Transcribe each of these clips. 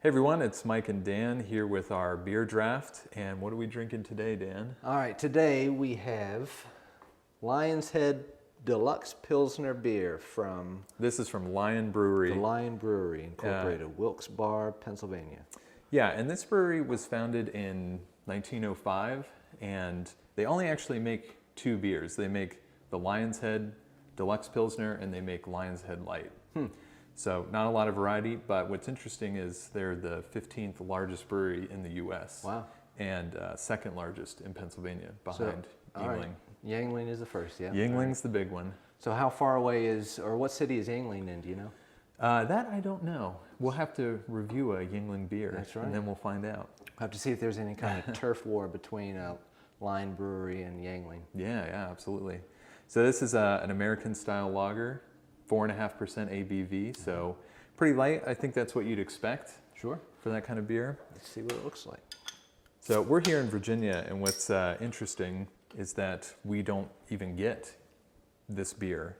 Hey everyone, it's Mike and Dan here with our beer draft. And what are we drinking today, Dan? All right, today we have Lionshead Deluxe Pilsner beer from This is from Lion Brewery. the Lion Brewery, Incorporated, Wilkes-Barre, Pennsylvania. Yeah, and this brewery was founded in 1905, and they only actually make two beers. They make the Lionshead Deluxe Pilsner, and they make Lionshead Light. So not a lot of variety, but what's interesting is they're the 15th largest brewery in the U.S. Wow. And second largest in Pennsylvania, behind all Yuengling. right. Yuengling is the first, yeah. Yuengling's the big one. So how far away is, or what city is Yuengling in, do you know? That I don't know. We'll have to review a Yuengling beer, That's right. and then we'll find out. We'll have to see if there's any kind of turf war between Lion Brewery and Yuengling. Yeah, absolutely. So this is an American-style lager, 4.5% ABV, so pretty light. I think that's what you'd expect Sure. for that kind of beer. Let's see what it looks like. So we're here in Virginia, and what's interesting is that we don't even get this beer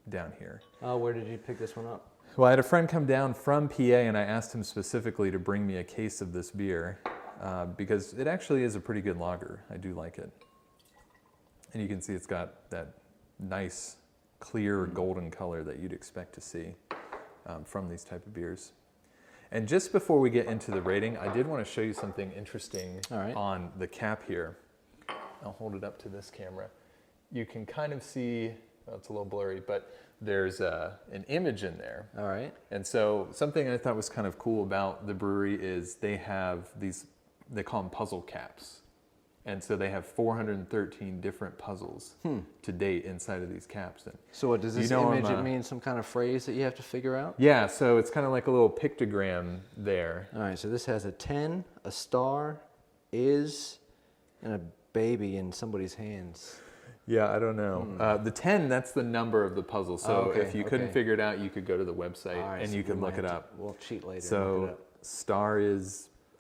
down here. Oh, where did you pick this one up? Well, I had a friend come down from PA, and I asked him specifically to bring me a case of this beer because it actually is a pretty good lager. I do like it. And you can see it's got that nice, clear golden color that you'd expect to see from these type of beers. And just before we get into the rating, I did want to show you something interesting on the cap here. I'll hold it up to this camera. You can kind of see, well, it's a little blurry, but there's an image in there. All right. And so something I thought was kind of cool about the brewery is they have these, they call them puzzle caps. And so they have 413 different puzzles to date inside of these caps. And So what, does this image it mean some kind of phrase that you have to figure out? yeah, so it's kind of like a little pictogram there. All right, so this has a 10, a star, is, and a baby in somebody's hands. Yeah, I don't know. The 10, that's the number of the puzzle. So if you couldn't figure it out, you could go to the website and so you could look it up. We'll cheat later. So look it up.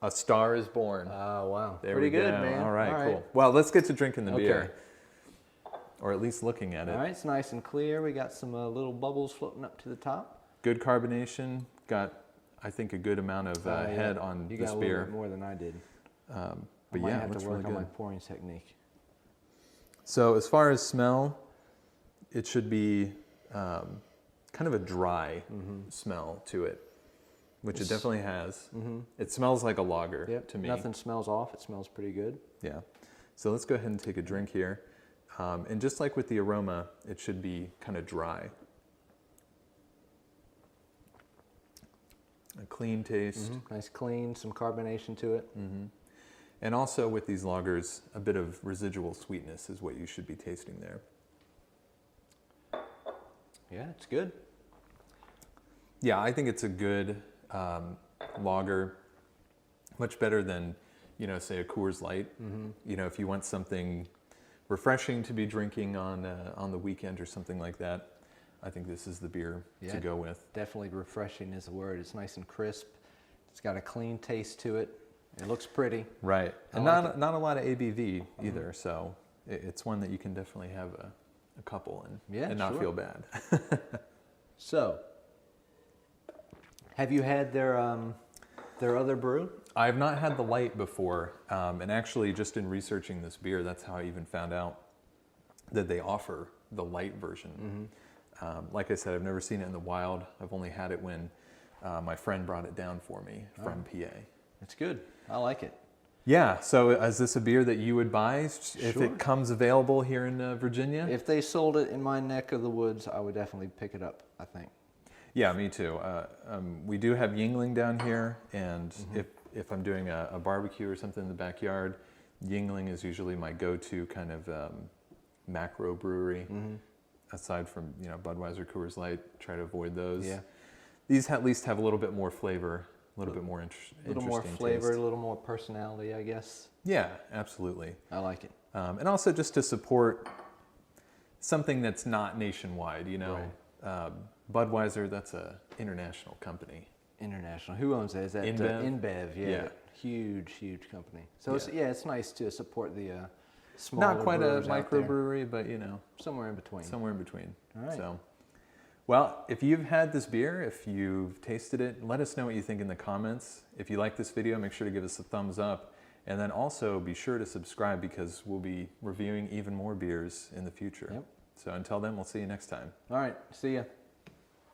A Star is Born. Oh, wow. There Pretty we go. good, man. All right, cool. Well, let's get to drinking the Okay. beer. Or at least looking at it. All right, it's nice and clear. We got some little bubbles floating up to the top. Good carbonation. Got, I think, a good amount of head on you this got a beer. little bit more than I did. But I might yeah, have looks to work really on good. my pouring technique. So as far as smell, it should be kind of a dry smell to it, which it definitely has. It smells like a lager to me. Nothing smells off. It smells pretty good. Yeah. So let's go ahead and take a drink here. And just like with the aroma, it should be kind of dry. A clean taste. Nice clean, some carbonation to it. And also with these lagers, a bit of residual sweetness is what you should be tasting there. Yeah, it's good. Yeah, I think it's a good lager, much better than, you know, say a Coors Light. You know, if you want something refreshing to be drinking on the weekend or something like that, I think this is the beer to go with. Definitely refreshing is the word. It's nice and crisp. It's got a clean taste to it. It looks pretty. Right, and not a lot of ABV either, so it's one that you can definitely have a couple and not feel bad. So, have you had their other brew? I have not had the light before, and actually just in researching this beer, that's how I even found out that they offer the light version. Like I said, I've never seen it in the wild. I've only had it when my friend brought it down for me from PA. It's good. I like it. Yeah, so is this a beer that you would buy if it comes available here in Virginia? If they sold it in my neck of the woods, I would definitely pick it up, I think. Yeah, me too. We do have Yuengling down here, and if I'm doing a barbecue or something in the backyard, Yuengling is usually my go-to kind of macro brewery. Aside from, you know, Budweiser, Coors Light, try to avoid those. Yeah. These at least have a little bit more flavor, a little bit more interesting. A little more flavor, a little more personality, I guess. Yeah, absolutely. I like it. And also just to support something that's not nationwide, you know. Budweiser, that's a international company. International. Who owns that? Is that InBev? InBev, yeah. Huge company. So it's nice to support the smaller not quite a brewers out there. microbrewery, but you know, somewhere in between. Somewhere in between. All right. So, Well, if you've had this beer, if you've tasted it, let us know what you think in the comments. If you like this video, make sure to give us a thumbs up. And then also be sure to subscribe because we'll be reviewing even more beers in the future. Yep. So until then, we'll see you next time. All right, see ya.